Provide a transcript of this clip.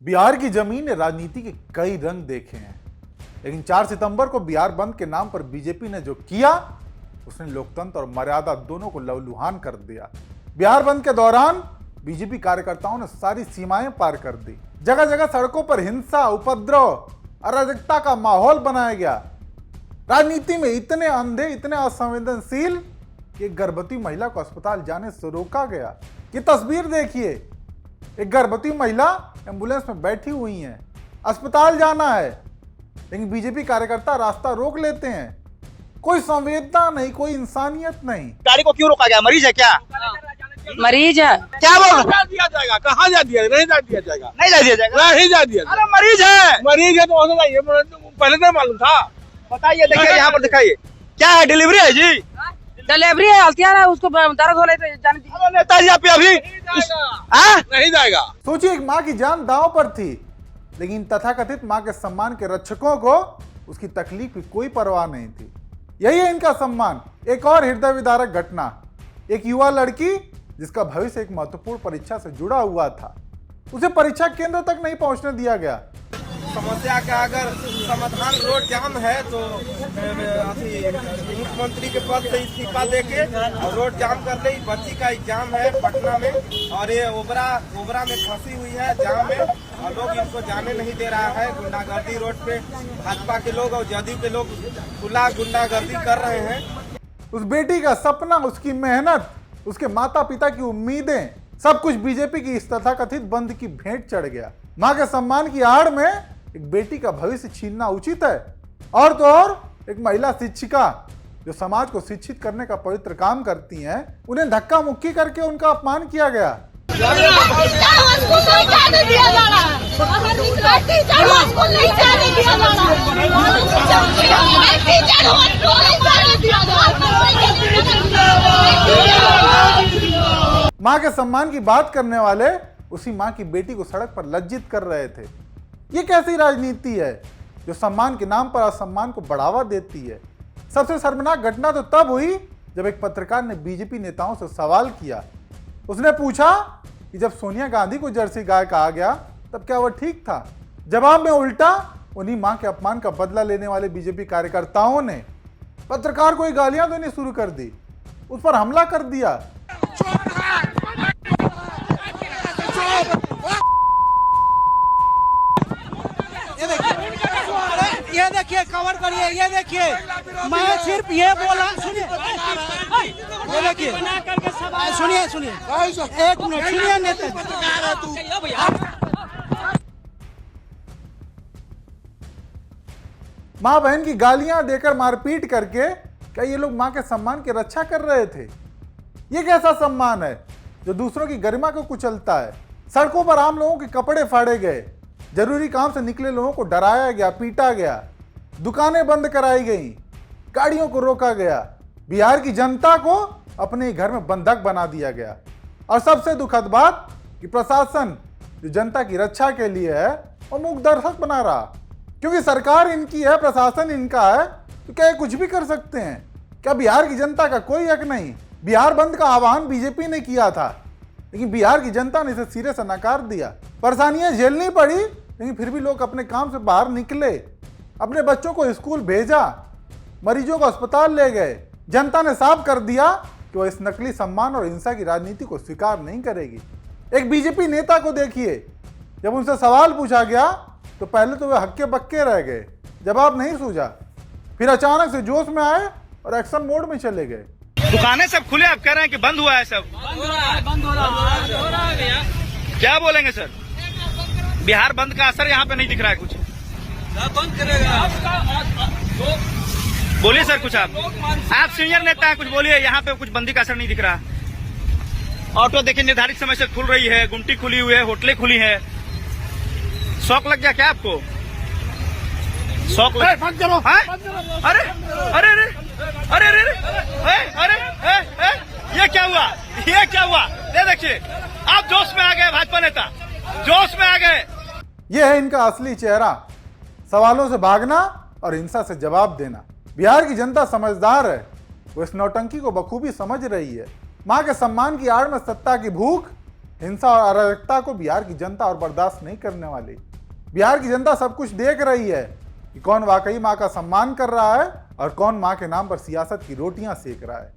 बिहार की जमीन ने राजनीति के कई रंग देखे हैं, लेकिन 4 सितंबर को बिहार बंद के नाम पर बीजेपी ने जो किया उसने लोकतंत्र और मर्यादा दोनों को लहूलुहान कर दिया। बिहार बंद के दौरान बीजेपी कार्यकर्ताओं ने सारी सीमाएं पार कर दी। जगह जगह सड़कों पर हिंसा, उपद्रव, अराजकता का माहौल बनाया गया। राजनीति में इतने अंधे, इतने असंवेदनशील कि एक गर्भवती महिला को अस्पताल जाने से रोका गया। ये तस्वीर देखिए, एक गर्भवती महिला एम्बुलेंस में बैठी हुई है, अस्पताल जाना है, लेकिन बीजेपी कार्यकर्ता रास्ता रोक लेते हैं। कोई संवेदना नहीं, कोई इंसानियत नहीं। गाड़ी को क्यों रोका गया? मरीज है क्या? मरीज है। क्या बोल रहा? दिया जाएगा? कहाँ जा दिया? नहीं जा दिया जाएगा। नहीं जा दिया जाएगा। नहीं जा दिया। अरे मरीज है। मरीज है तो हो जाइए, पहले नहीं मालूम था। बताइए, देखिए यहाँ पर दिखाइए, क्या है? डिलीवरी है जी? डिलीवरी है, हल्तियार है, उसको दर्द हो रही जाने दीजिए। नेताजी आप अभी नहीं जाएगा। सोचिए, एक माँ की जान दांव पर थी, लेकिन तथाकथित माँ के सम्मान के रक्षकों को उसकी तकलीफ की कोई परवाह नहीं थी। यही है इनका सम्मान। एक और हृदय विदारक घटना, एक युवा लड़की जिसका भविष्य एक महत्वपूर्ण परीक्षा से जुड़ा हुआ था, उसे परीक्षा केंद्र तक नहीं पहुंचने दिया गया। समस्या का अगर समाधान रोड जाम है तो मुख्यमंत्री के पद से इस्तीफा देके और रोड जाम कर ले। बच्ची का एग्जाम है पटना में और ये ओबरा में फंसी हुई है जाम में और लोग इनको जाने नहीं दे रहा है। गुंडागर्दी रोड पे भाजपा के लोग और जदयू के लोग खुला गुंडागर्दी कर रहे हैं। उस बेटी का सपना, उसकी मेहनत, उसके माता पिता की उम्मीदें, सब कुछ बीजेपी की इस तथाकथित बंद की भेंट चढ़ गया। मां के सम्मान की आड़ में एक बेटी का भविष्य छीनना उचित है। और तो और एक महिला शिक्षिका जो समाज को शिक्षित करने का पवित्र काम करती हैं, उन्हें धक्का मुक्की करके उनका अपमान किया गया। मां के सम्मान की बात करने वाले उसी मां की बेटी को सड़क पर लज्जित कर रहे थे। ये कैसी राजनीति है जो सम्मान के नाम पर असम्मान को बढ़ावा देती है? सबसे शर्मनाक घटना तो तब हुई जब एक पत्रकार ने बीजेपी नेताओं से सवाल किया। उसने पूछा कि जब सोनिया गांधी को जर्सी गाय कहा गया तब क्या वह ठीक था? जवाब में उल्टा उन्हीं मां के अपमान का बदला लेने वाले बीजेपी कार्यकर्ताओं ने पत्रकार को गालियां देनी शुरू कर दी, उस पर हमला कर दिया। ये देखिए, कवर करिए। ये देखिए, मैं सिर्फ ये बोला, सुनिए, ये देखिए, सुनिए, एक मिनट सुनिए। नेता मां बहन की गालियां देकर मारपीट करके क्या ये लोग मां के सम्मान की रक्षा कर रहे थे? ये कैसा सम्मान है जो दूसरों की गरिमा को कुचलता है? सड़कों पर आम लोगों के कपड़े फाड़े गए, जरूरी काम से निकले लोगों को डराया गया, पीटा गया, दुकानें बंद कराई गई, गाड़ियों को रोका गया, बिहार की जनता को अपने घर में बंधक बना दिया गया। और सबसे दुखद बात कि प्रशासन जो जनता की रक्षा के लिए है वो मूक दर्शक बना रहा। क्योंकि सरकार इनकी है, प्रशासन इनका है, तो क्या ये कुछ भी कर सकते हैं? क्या बिहार की जनता का कोई हक नहीं? बिहार बंद का आह्वान बीजेपी ने किया था, लेकिन बिहार की जनता ने इसे सिरे से नकार दिया। परेशानियां झेलनी पड़ी, लेकिन फिर भी लोग अपने काम से बाहर निकले, अपने बच्चों को स्कूल भेजा, मरीजों को अस्पताल ले गए। जनता ने साफ कर दिया कि वह इस नकली सम्मान और हिंसा की राजनीति को स्वीकार नहीं करेगी। एक बीजेपी नेता को देखिए, जब उनसे सवाल पूछा गया तो पहले तो वे हक्के बक्के रह गए, जवाब नहीं सूझा, फिर अचानक से जोश में आए और एक्शन मोड में चले गए। दुकानें सब खुले, आप कह रहे हैं कि बंद हुआ है? सब बंद हो रहा है। क्या बोलेंगे सर? बिहार बंद का असर यहाँ पे नहीं दिख रहा है कुछ। बंद करेगा। बोलिए सर कुछ। आप सीनियर नेता हैं, कुछ बोलिए। यहाँ पे कुछ बंदी का असर नहीं दिख रहा। ऑटो देखिए निर्धारित समय से खुल रही है, गुमटी खुली हुई है, होटलें खुली है। शौक लग गया क्या आपको? शौक लग गया? अरे अरे अरे अरे अरे अरे ये क्या हुआ? ये क्या हुआ? ये देखिए, आप जोश में आ गए, भाजपा नेता जोश में आ गए। यह है इनका असली चेहरा, सवालों से भागना और हिंसा से जवाब देना। बिहार की जनता समझदार है, वो इस नौटंकी को बखूबी समझ रही है। मां के सम्मान की आड़ में सत्ता की भूख, हिंसा और अराजकता को बिहार की जनता और बर्दाश्त नहीं करने वाली। बिहार की जनता सब कुछ देख रही है कि कौन वाकई मां का सम्मान कर रहा है और कौन मां के नाम पर सियासत की रोटियां सेक रहा है।